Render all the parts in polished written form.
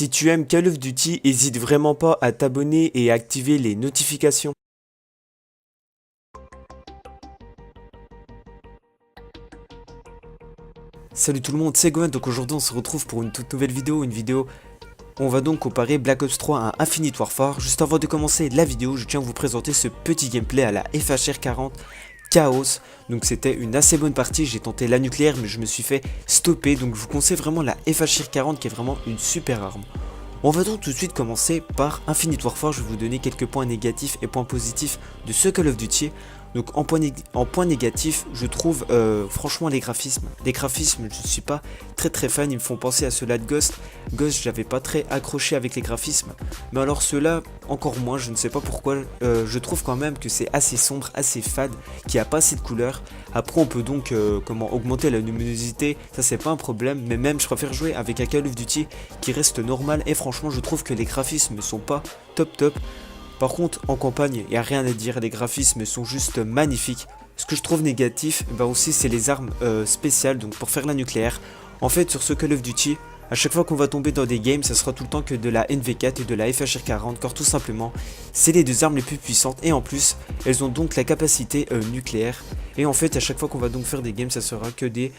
Si tu aimes Call of Duty, n'hésite vraiment pas à t'abonner et à activer les notifications. Salut tout le monde, c'est Gohan, donc aujourd'hui on se retrouve pour une toute nouvelle vidéo, où on va donc comparer Black Ops 3 à Infinite Warfare. Juste avant de commencer la vidéo, je tiens à vous présenter ce petit gameplay à la FHR 40 Chaos. Donc c'était une assez bonne partie, j'ai tenté la nucléaire mais je me suis fait stopper, donc je vous conseille vraiment la FHR 40 qui est vraiment une super arme. On va donc tout de suite commencer par Infinite Warfare. Je vais vous donner quelques points négatifs et points positifs de ce Call of Duty. Donc en point négatif, je trouve franchement les graphismes. Les graphismes, je ne suis pas très fan, ils me font penser à ceux-là de Ghost. Ghost, j'avais pas très accroché avec les graphismes. Mais alors ceux-là, encore moins, je ne sais pas pourquoi. Je trouve quand même que c'est assez sombre, assez fade, qu'il n'y a pas assez de couleurs. Après on peut donc augmenter la luminosité, ça c'est pas un problème. Mais même je préfère jouer avec un Call of Duty qui reste normal. Et franchement je trouve que les graphismes ne sont pas top. Par contre, en campagne, il n'y a rien à dire, les graphismes sont juste magnifiques. Ce que je trouve négatif, aussi, c'est les armes spéciales, donc pour faire la nucléaire. En fait, sur ce Call of Duty, à chaque fois qu'on va tomber dans des games, ça sera tout le temps que de la NV4 et de la FHR 40, car tout simplement, c'est les deux armes les plus puissantes, et en plus, elles ont donc la capacité nucléaire. Et en fait, à chaque fois qu'on va donc faire des games, ça sera que des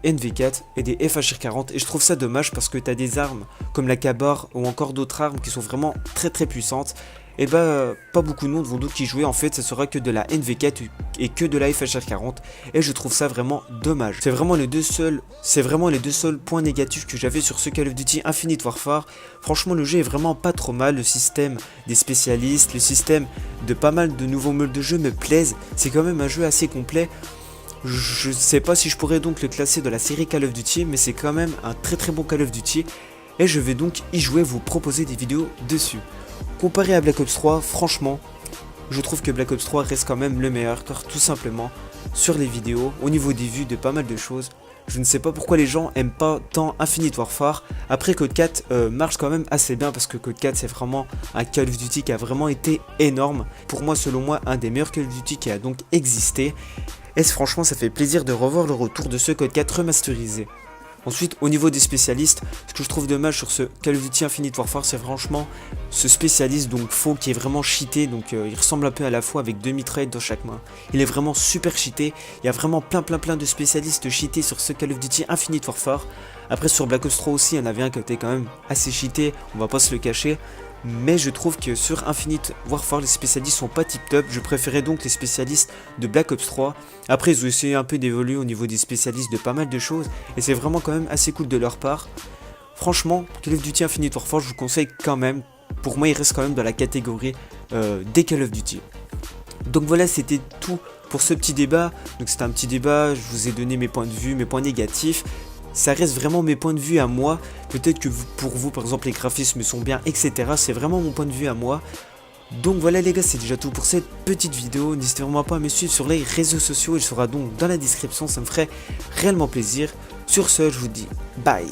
NV4 et des FHR 40, et je trouve ça dommage parce que tu as des armes comme la Kabar ou encore d'autres armes qui sont vraiment très puissantes. Et pas beaucoup de monde vont donc y jouer. En fait, ça sera que de la NV4 et que de la FHR 40, et je trouve ça vraiment dommage. C'est vraiment les deux seuls points négatifs que j'avais sur ce Call of Duty Infinite Warfare. Franchement, le jeu est vraiment pas trop mal, le système des spécialistes, le système de pas mal de nouveaux modes de jeu me plaisent. C'est quand même un jeu assez complet. Je sais pas si je pourrais donc le classer dans la série Call of Duty, mais c'est quand même un très bon Call of Duty, et je vais donc y jouer, vous proposer des vidéos dessus. Comparé à Black Ops 3, franchement, je trouve que Black Ops 3 reste quand même le meilleur, car tout simplement, sur les vidéos, au niveau des vues, de pas mal de choses, je ne sais pas pourquoi les gens aiment pas tant Infinite Warfare. Après, Code 4 marche quand même assez bien, parce que Code 4 c'est vraiment un Call of Duty qui a vraiment été énorme. Pour moi, selon moi, un des meilleurs Call of Duty qui a donc existé. Et franchement, ça fait plaisir de revoir le retour de ce Code 4 remasterisé. Ensuite, au niveau des spécialistes, ce que je trouve dommage sur ce Call of Duty Infinite Warfare, c'est franchement ce spécialiste donc faux qui est vraiment cheaté. Donc il ressemble un peu à la fois avec deux mitraillettes dans chaque main. Il est vraiment super cheaté. Il y a vraiment plein de spécialistes cheatés sur ce Call of Duty Infinite Warfare. Après sur Black Ops 3 aussi, il y en avait un qui était quand même assez cheaté, on va pas se le cacher. Mais je trouve que sur Infinite Warfare, les spécialistes sont pas tip top. Je préférais donc les spécialistes de Black Ops 3. Après, ils ont essayé un peu d'évoluer au niveau des spécialistes de pas mal de choses, et c'est vraiment quand même assez cool de leur part. Franchement, Call of Duty Infinite Warfare, je vous conseille quand même. Pour moi, il reste quand même dans la catégorie des Call of Duty. Donc voilà, c'était tout pour ce petit débat. Donc c'était un petit débat, je vous ai donné mes points de vue, mes points négatifs. Ça reste vraiment mes points de vue à moi. Peut-être que pour vous, par exemple, les graphismes sont bien, etc. C'est vraiment mon point de vue à moi. Donc voilà les gars, c'est déjà tout pour cette petite vidéo. N'hésitez vraiment pas à me suivre sur les réseaux sociaux. Il sera donc dans la description, ça me ferait réellement plaisir. Sur ce, je vous dis bye.